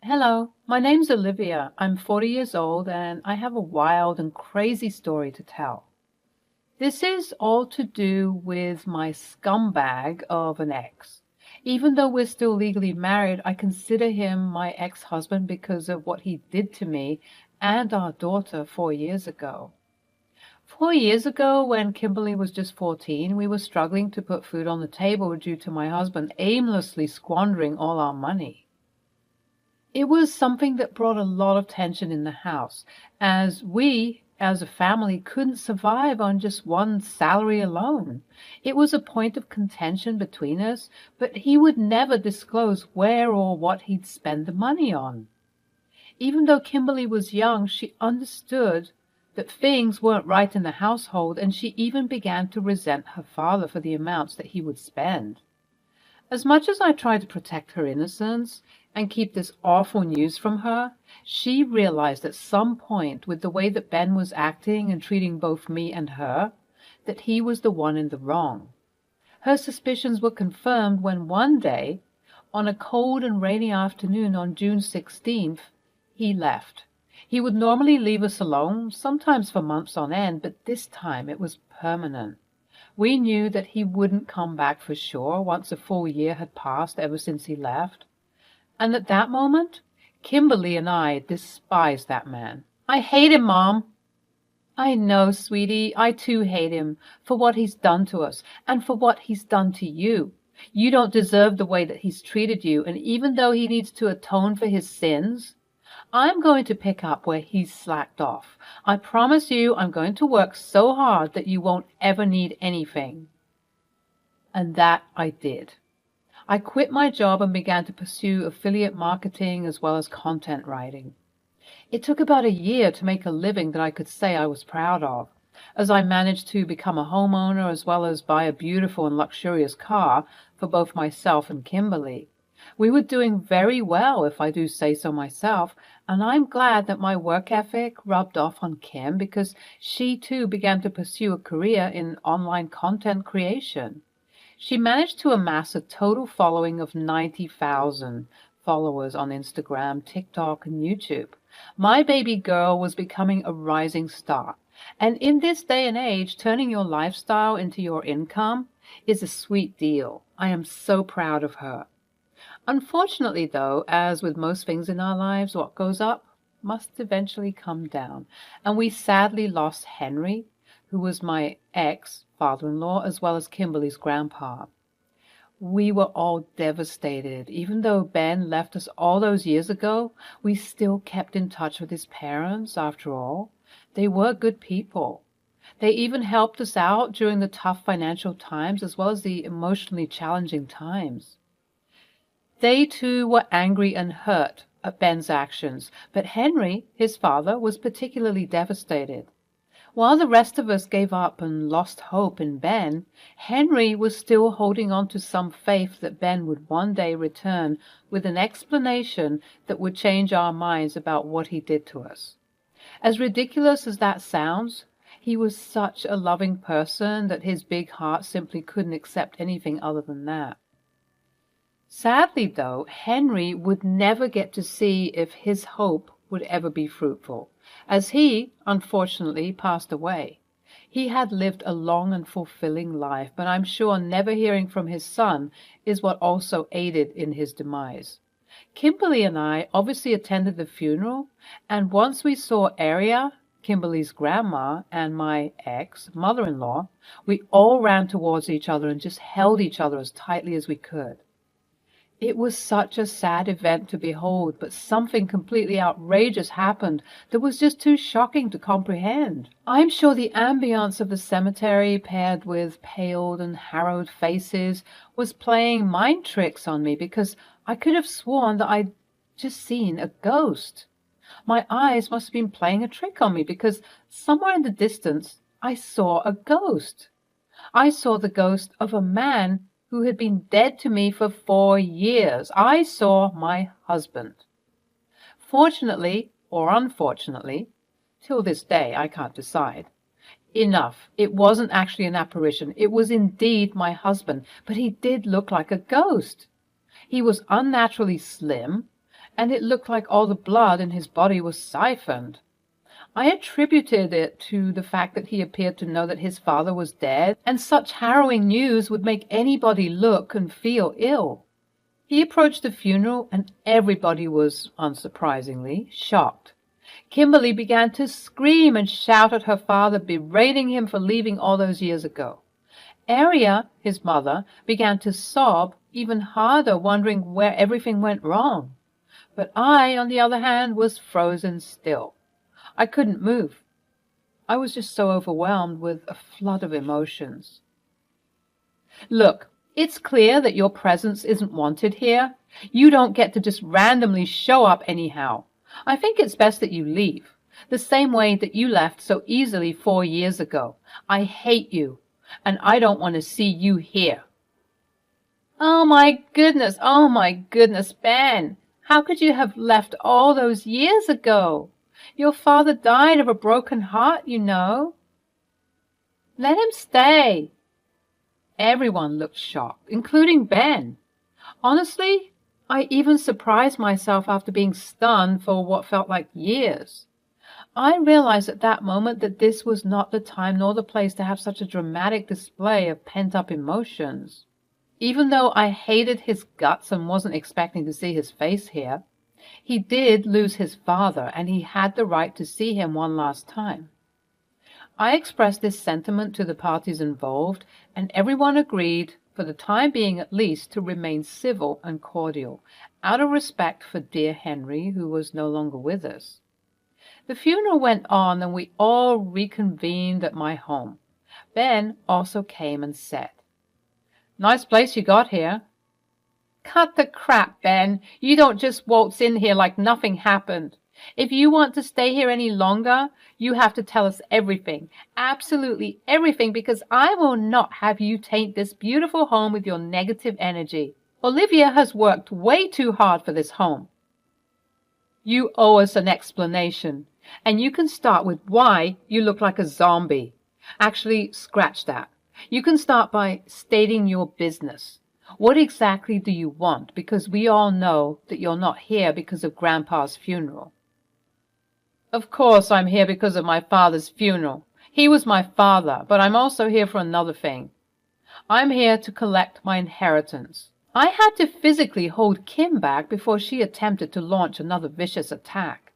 Hello, my name's Olivia. I'm 40 years old and I have a wild and crazy story to tell. This is all to do with my scumbag of an ex. Even though we're still legally married, I consider him my ex-husband because of what he did to me and our daughter 4 years ago. 4 years ago, when Kimberly was just 14, we were struggling to put food on the table due to my husband aimlessly squandering all our money. It was something that brought a lot of tension in the house, as we, as a family, couldn't survive on just one salary alone. It was a point of contention between us, but he would never disclose where or what he'd spend the money on. Even though Kimberly was young, she understood that things weren't right in the household, and she even began to resent her father for the amounts that he would spend. As much as I tried to protect her innocence and keep this awful news from her, she realized at some point, with the way that Ben was acting and treating both me and her, that he was the one in the wrong. Her suspicions were confirmed when one day, on a cold and rainy afternoon on June 16th, he left. He would normally leave us alone, sometimes for months on end, but this time it was permanent. We knew that he wouldn't come back for sure once a full year had passed ever since he left. And at that moment, Kimberly and I despised that man. "I hate him, Mom." "I know, sweetie. I too hate him for what he's done to us and for what he's done to you. You don't deserve the way that he's treated you, and even though he needs to atone for his sins, I'm going to pick up where he's slacked off. I promise you I'm going to work so hard that you won't ever need anything." And that I did. I quit my job and began to pursue affiliate marketing as well as content writing. It took about a year to make a living that I could say I was proud of, as I managed to become a homeowner as well as buy a beautiful and luxurious car for both myself and Kimberly. We were doing very well, if I do say so myself, and I'm glad that my work ethic rubbed off on Kim because she too began to pursue a career in online content creation. She managed to amass a total following of 90,000 followers on Instagram, TikTok, and YouTube. My baby girl was becoming a rising star. And in this day and age, turning your lifestyle into your income is a sweet deal. I am so proud of her. Unfortunately, though, as with most things in our lives, what goes up must eventually come down. And we sadly lost Henry, who was my ex-father-in-law, as well as Kimberly's grandpa. We were all devastated. Even though Ben left us all those years ago, we still kept in touch with his parents, after all. They were good people. They even helped us out during the tough financial times as well as the emotionally challenging times. They too were angry and hurt at Ben's actions, but Henry, his father, was particularly devastated. While the rest of us gave up and lost hope in Ben, Henry was still holding on to some faith that Ben would one day return with an explanation that would change our minds about what he did to us. As ridiculous as that sounds, he was such a loving person that his big heart simply couldn't accept anything other than that. Sadly, though, Henry would never get to see if his hope would ever be fruitful, as he, unfortunately, passed away. He had lived a long and fulfilling life, but I'm sure never hearing from his son is what also aided in his demise. Kimberly and I obviously attended the funeral, and once we saw Aria, Kimberly's grandma, and my ex-mother-in-law, we all ran towards each other and just held each other as tightly as we could. It was such a sad event to behold, but something completely outrageous happened that was just too shocking to comprehend. I'm sure the ambience of the cemetery, paired with paled and harrowed faces, was playing mind tricks on me because I could have sworn that I'd just seen a ghost. My eyes must have been playing a trick on me because somewhere in the distance I saw a ghost. I saw the ghost of a man who had been dead to me for 4 years. I saw my husband. Fortunately, or unfortunately, till this day I can't decide. Enough. It wasn't actually an apparition. It was indeed my husband, but he did look like a ghost. He was unnaturally slim, and it looked like all the blood in his body was siphoned. I attributed it to the fact that he appeared to know that his father was dead, and such harrowing news would make anybody look and feel ill. He approached the funeral, and everybody was, unsurprisingly, shocked. Kimberly began to scream and shout at her father, berating him for leaving all those years ago. Aria, his mother, began to sob even harder, wondering where everything went wrong. But I, on the other hand, was frozen still. I couldn't move. I was just so overwhelmed with a flood of emotions. Look, it's clear that your presence isn't wanted here. You don't get to just randomly show up anyhow. I think it's best that you leave, the same way that you left so easily 4 years ago. I hate you, and I don't want to see you here. Oh my goodness, Ben. How could you have left all those years ago? Your father died of a broken heart, you know. Let him stay. Everyone looked shocked, including Ben. Honestly, I even surprised myself after being stunned for what felt like years. I realized at that moment that this was not the time nor the place to have such a dramatic display of pent-up emotions. Even though I hated his guts and wasn't expecting to see his face here, he did lose his father, and he had the right to see him one last time. I expressed this sentiment to the parties involved, and everyone agreed, for the time being at least, to remain civil and cordial, out of respect for dear Henry, who was no longer with us. The funeral went on, and we all reconvened at my home. Ben also came and said, "Nice place you got here." "Cut the crap, Ben. You don't just waltz in here like nothing happened. If you want to stay here any longer, you have to tell us everything, absolutely everything, because I will not have you taint this beautiful home with your negative energy. Olivia has worked way too hard for this home. You owe us an explanation, and you can start with why you look like a zombie. Actually, scratch that. You can start by stating your business. What exactly do you want? Because we all know that you're not here because of Grandpa's funeral." "Of course I'm here because of my father's funeral. He was my father, but I'm also here for another thing. I'm here to collect my inheritance." I had to physically hold Kim back before she attempted to launch another vicious attack.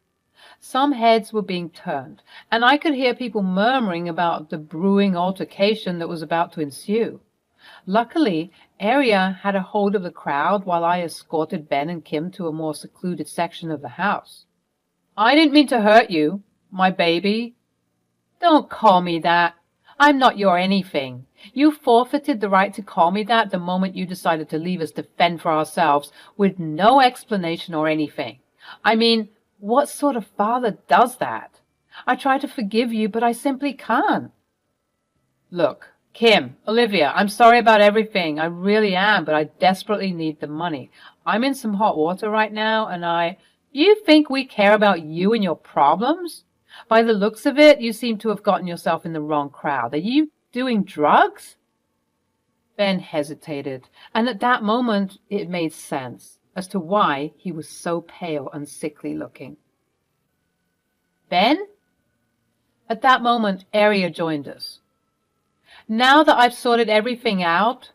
Some heads were being turned, and I could hear people murmuring about the brewing altercation that was about to ensue. Luckily, Aria had a hold of the crowd while I escorted Ben and Kim to a more secluded section of the house. "I didn't mean to hurt you, my baby." "Don't call me that. I'm not your anything. You forfeited the right to call me that the moment you decided to leave us to fend for ourselves with no explanation or anything. I mean, what sort of father does that? I try to forgive you, but I simply can't." "Look, Kim, Olivia, I'm sorry about everything. I really am, but I desperately need the money. I'm in some hot water right now, and You think we care about you and your problems? By the looks of it, you seem to have gotten yourself in the wrong crowd. Are you doing drugs?" Ben hesitated, and at that moment it made sense as to why he was so pale and sickly looking. "Ben?" At that moment, Aria joined us. "Now that I've sorted everything out,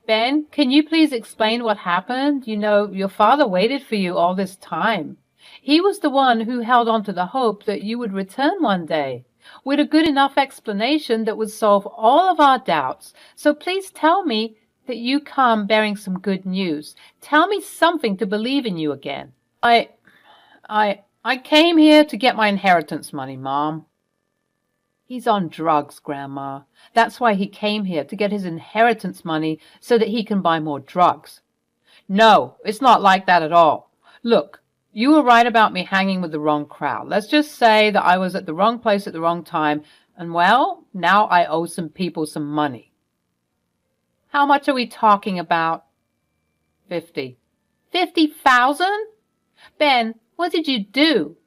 Ben, can you please explain what happened? You know, your father waited for you all this time. He was the one who held on to the hope that you would return one day, with a good enough explanation that would solve all of our doubts. So please tell me that you come bearing some good news. Tell me something to believe in you again." I came here to get my inheritance money, Mom." "He's on drugs, Grandma. That's why he came here, to get his inheritance money so that he can buy more drugs." "No, it's not like that at all. Look, you were right about me hanging with the wrong crowd. Let's just say that I was at the wrong place at the wrong time, and well, now I owe some people some money." "How much are we talking about?" 50. 50,000? Ben, what did you do?"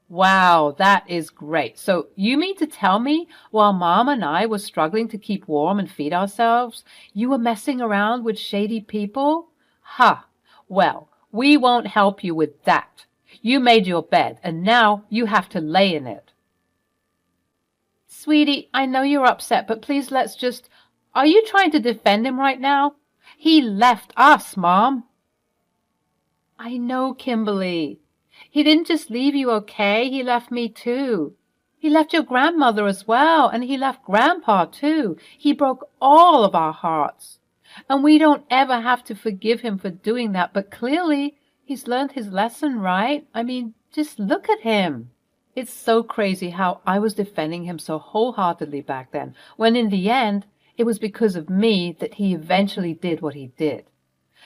"Wow, that is great. So you mean to tell me while Mom and I were struggling to keep warm and feed ourselves, you were messing around with shady people? Ha! Well, We won't help you with that. You made your bed, and now you have to lay in it. Sweetie, I know you're upset, but please let's just... Are you trying to defend him right now? He left us, Mom. I know, Kimberly. He didn't just leave you, okay? He left me too. He left your grandmother as well, and he left Grandpa too. He broke all of our hearts. And we don't ever have to forgive him for doing that, but clearly he's learned his lesson, right? I mean, just look at him. It's so crazy how I was defending him so wholeheartedly back then, when in the end, it was because of me that he eventually did what he did.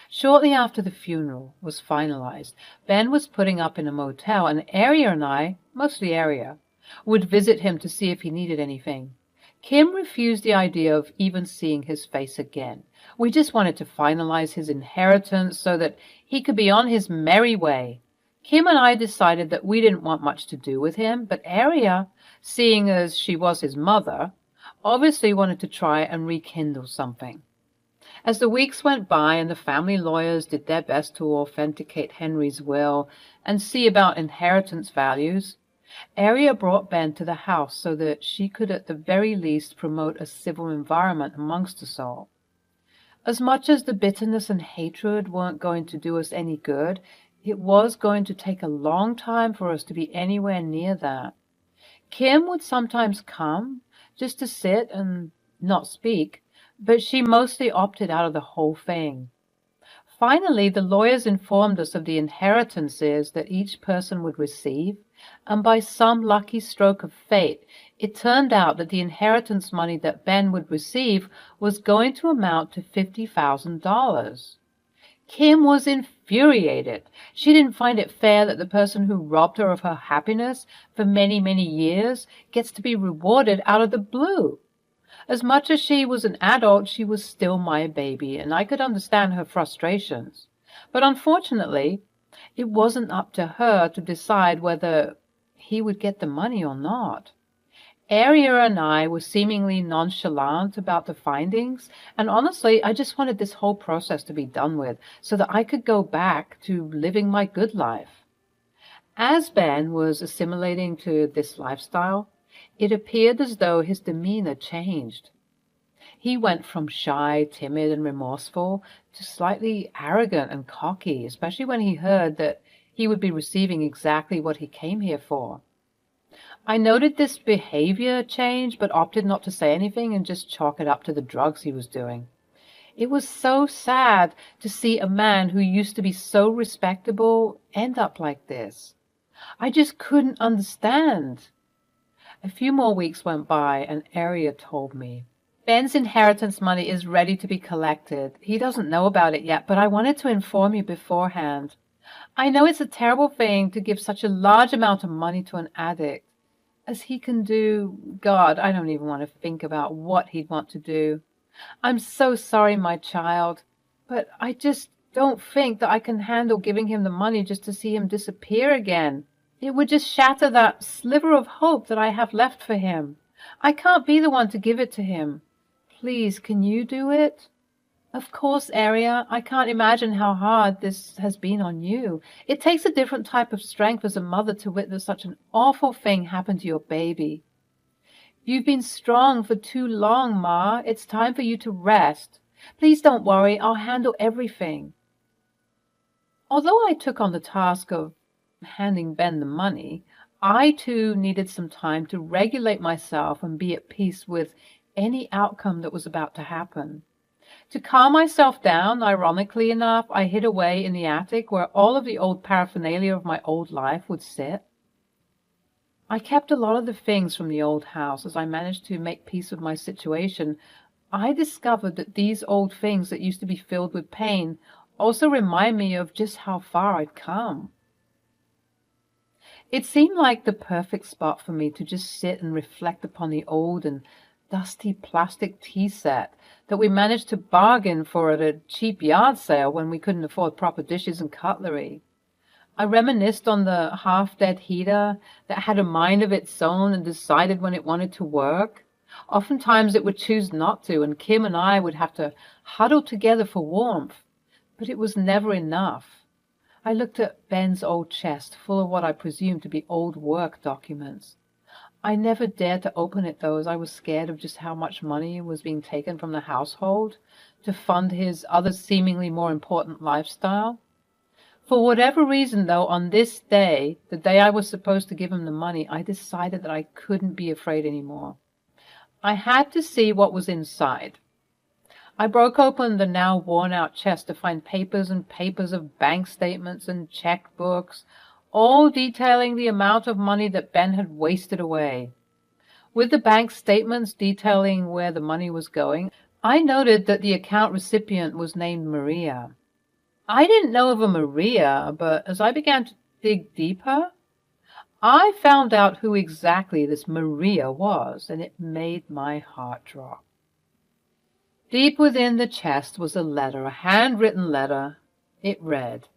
Shortly after the funeral was finalized, Ben was putting up in a motel, and Aria and I, mostly Aria, would visit him to see if he needed anything. Kim refused the idea of even seeing his face again. We just wanted to finalize his inheritance so that he could be on his merry way. Kim and I decided that we didn't want much to do with him, but Aria, seeing as she was his mother, obviously wanted to try and rekindle something. As the weeks went by and the family lawyers did their best to authenticate Henry's will and see about inheritance values, Aria brought Ben to the house so that she could at the very least promote a civil environment amongst us all. As much as the bitterness and hatred weren't going to do us any good, it was going to take a long time for us to be anywhere near that. Kim would sometimes come, just to sit and not speak, but she mostly opted out of the whole thing. Finally, the lawyers informed us of the inheritances that each person would receive, and by some lucky stroke of fate, it turned out that the inheritance money that Ben would receive was going to amount to $50,000. Kim was infuriated. She didn't find it fair that the person who robbed her of her happiness for many, many years gets to be rewarded out of the blue. As much as she was an adult, she was still my baby, and I could understand her frustrations. But unfortunately, it wasn't up to her to decide whether he would get the money or not. Aria and I were seemingly nonchalant about the findings, and honestly, I just wanted this whole process to be done with so that I could go back to living my good life. As Ben was assimilating to this lifestyle, it appeared as though his demeanor changed. He went from shy, timid, and remorseful to slightly arrogant and cocky, especially when he heard that he would be receiving exactly what he came here for. I noted this behavior change, but opted not to say anything and just chalk it up to the drugs he was doing. It was so sad to see a man who used to be so respectable end up like this. I just couldn't understand. A few more weeks went by, and Aria told me, Ben's inheritance money is ready to be collected. He doesn't know about it yet, but I wanted to inform you beforehand. I know it's a terrible thing to give such a large amount of money to an addict. As he can do, God, I don't even want to think about what he'd want to do. I'm so sorry, my child, but I just don't think that I can handle giving him the money just to see him disappear again. It would just shatter that sliver of hope that I have left for him. I can't be the one to give it to him. Please, can you do it? Of course, Aria. I can't imagine how hard this has been on you. It takes a different type of strength as a mother to witness such an awful thing happen to your baby. You've been strong for too long, Ma. It's time for you to rest. Please don't worry. I'll handle everything. Although I took on the task of handing Ben the money, I too needed some time to regulate myself and be at peace with any outcome that was about to happen. To calm myself down, ironically enough, I hid away in the attic where all of the old paraphernalia of my old life would sit. I kept a lot of the things from the old house. As I managed to make peace with my situation, I discovered that these old things that used to be filled with pain also remind me of just how far I'd come. It seemed like the perfect spot for me to just sit and reflect upon the old and dusty plastic tea set that we managed to bargain for at a cheap yard sale when we couldn't afford proper dishes and cutlery. I reminisced on the half-dead heater that had a mind of its own and decided when it wanted to work. Oftentimes it would choose not to, and Kim and I would have to huddle together for warmth, but it was never enough. I looked at Ben's old chest, full of what I presumed to be old work documents. I never dared to open it, though, as I was scared of just how much money was being taken from the household to fund his other seemingly more important lifestyle. For whatever reason, though, on this day, the day I was supposed to give him the money, I decided that I couldn't be afraid anymore. I had to see what was inside. I broke open the now worn-out chest to find papers and papers of bank statements and checkbooks, all detailing the amount of money that Ben had wasted away. With the bank statements detailing where the money was going, I noted that the account recipient was named Maria. I didn't know of a Maria, but as I began to dig deeper, I found out who exactly this Maria was, and it made my heart drop. Deep within the chest was a letter, a handwritten letter. It read,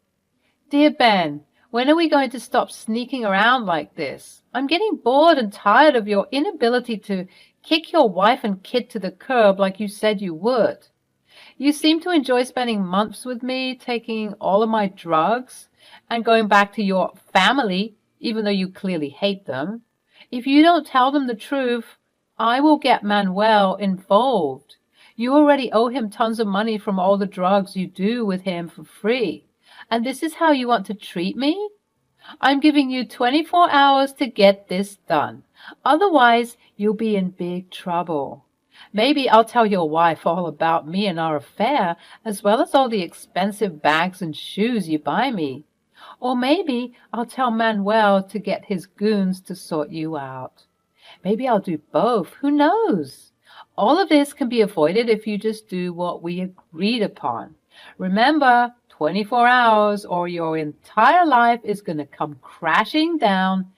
"Dear Ben, when are we going to stop sneaking around like this? I'm getting bored and tired of your inability to kick your wife and kid to the curb like you said you would. You seem to enjoy spending months with me, taking all of my drugs, and going back to your family, even though you clearly hate them. If you don't tell them the truth, I will get Manuel involved. You already owe him tons of money from all the drugs you do with him for free. And this is how you want to treat me? I'm giving you 24 hours to get this done. Otherwise, you'll be in big trouble. Maybe I'll tell your wife all about me and our affair, as well as all the expensive bags and shoes you buy me. Or maybe I'll tell Manuel to get his goons to sort you out. Maybe I'll do both. Who knows? All of this can be avoided if you just do what we agreed upon. Remember, 24 hours or your entire life is going to come crashing down.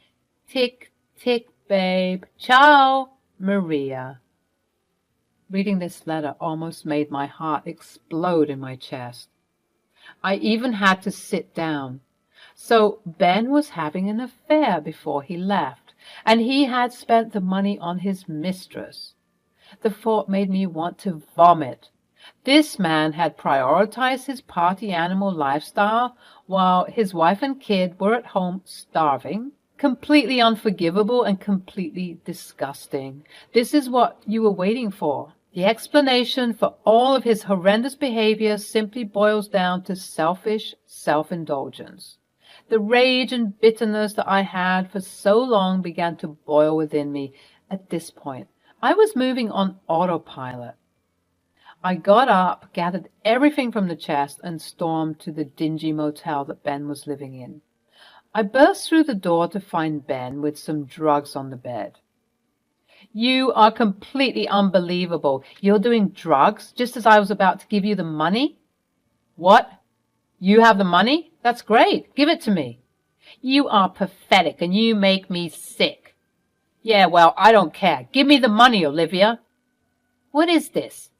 Tick, tick, babe. Ciao, Maria." Reading this letter almost made my heart explode in my chest. I even had to sit down. So Ben was having an affair before he left, and he had spent the money on his mistress. The thought made me want to vomit. This man had prioritized his party animal lifestyle while his wife and kid were at home starving. Completely unforgivable and completely disgusting. This is what you were waiting for. The explanation for all of his horrendous behavior simply boils down to selfish self-indulgence. The rage and bitterness that I had for so long began to boil within me. At this point, I was moving on autopilot. I got up, gathered everything from the chest, and stormed to the dingy motel that Ben was living in. I burst through the door to find Ben with some drugs on the bed. "You are completely unbelievable. You're doing drugs just as I was about to give you the money?" "What? You have the money? That's great. Give it to me." "You are pathetic and you make me sick." "Yeah, well, I don't care. Give me the money, Olivia." "What is this?"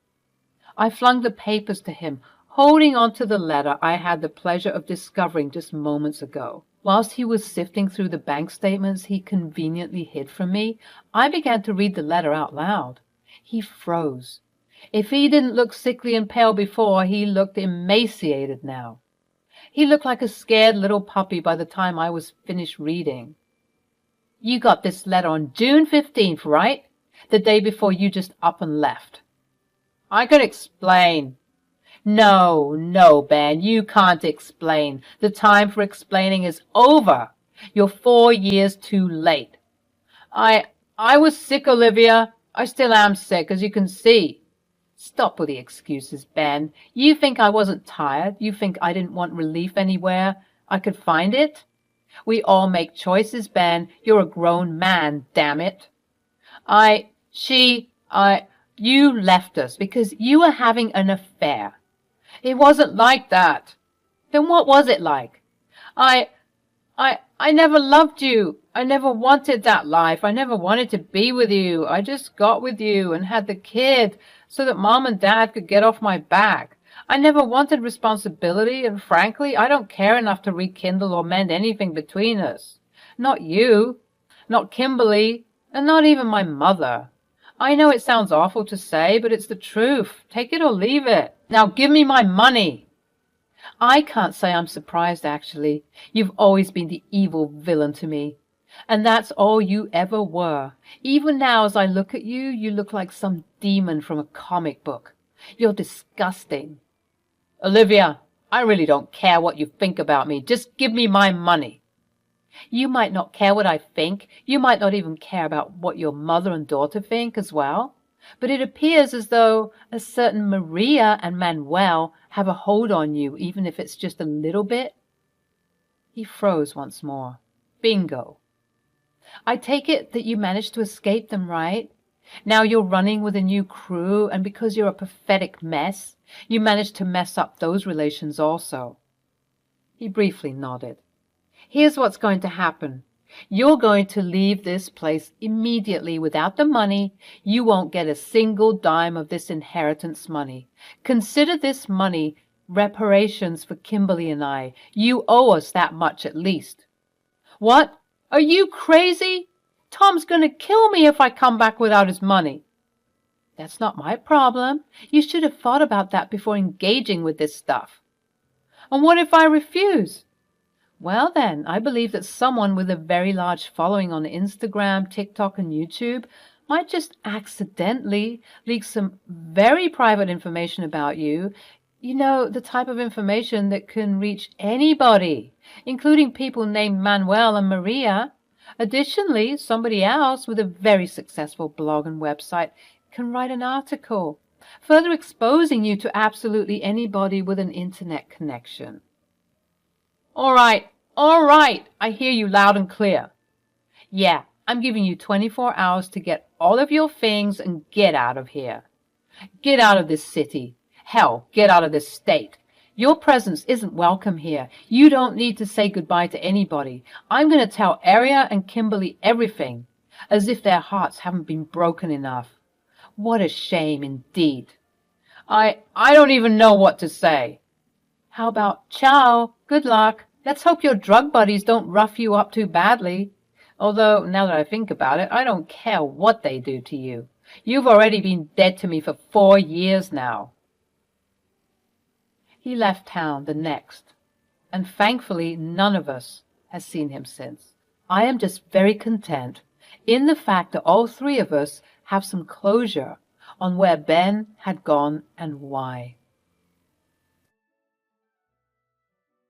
I flung the papers to him, holding on to the letter I had the pleasure of discovering just moments ago. Whilst he was sifting through the bank statements he conveniently hid from me, I began to read the letter out loud. He froze. If he didn't look sickly and pale before, he looked emaciated now. He looked like a scared little puppy by the time I was finished reading. "You got this letter on June 15th, right? The day before you just up and left." "I could explain." No, Ben, you can't explain. The time for explaining is over. You're 4 years too late. I was sick, Olivia. I still am sick, as you can see." "Stop with the excuses, Ben. You think I wasn't tired? You think I didn't want relief anywhere I could find it? We all make choices, Ben. You're a grown man, damn it. You left us because you were having an affair." "It wasn't like that." "Then what was it like?" I never loved you. I never wanted that life. I never wanted to be with you. I just got with you and had the kid so that Mom and Dad could get off my back. I never wanted responsibility, and frankly, I don't care enough to rekindle or mend anything between us. Not you, not Kimberly, and not even my mother. I know it sounds awful to say, but it's the truth. Take it or leave it. Now give me my money." I can't say I'm surprised, actually. You've always been the evil villain to me. And that's all you ever were. Even now, as I look at you, you look like some demon from a comic book. You're disgusting. Olivia, I really don't care what you think about me. Just give me my money. You might not care what I think. You might not even care about what your mother and daughter think as well. But it appears as though a certain Maria and Manuel have a hold on you, even if it's just a little bit. He froze once more. Bingo. I take it that you managed to escape them, right? Now you're running with a new crew, and because you're a pathetic mess, you managed to mess up those relations also. He briefly nodded. Here's what's going to happen. You're going to leave this place immediately without the money. You won't get a single dime of this inheritance money. Consider this money reparations for Kimberly and I. You owe us that much at least. What? Are you crazy? Tom's going to kill me if I come back without his money. That's not my problem. You should have thought about that before engaging with this stuff. And what if I refuse? Well then, I believe that someone with a very large following on Instagram, TikTok, and YouTube might just accidentally leak some very private information about you. You know, the type of information that can reach anybody, including people named Manuel and Maria. Additionally, somebody else with a very successful blog and website can write an article, further exposing you to absolutely anybody with an internet connection. All right, I hear you loud and clear. Yeah, I'm giving you 24 hours to get all of your things and get out of here. Get out of this city. Hell, get out of this state. Your presence isn't welcome here. You don't need to say goodbye to anybody. I'm going to tell Aria and Kimberly everything, as if their hearts haven't been broken enough. What a shame indeed. I don't even know what to say. How about ciao, good luck. Let's hope your drug buddies don't rough you up too badly. Although, now that I think about it, I don't care what they do to you. You've already been dead to me for 4 years now. He left town the next, and thankfully none of us has seen him since. I am just very content in the fact that all 3 of us have some closure on where Ben had gone and why.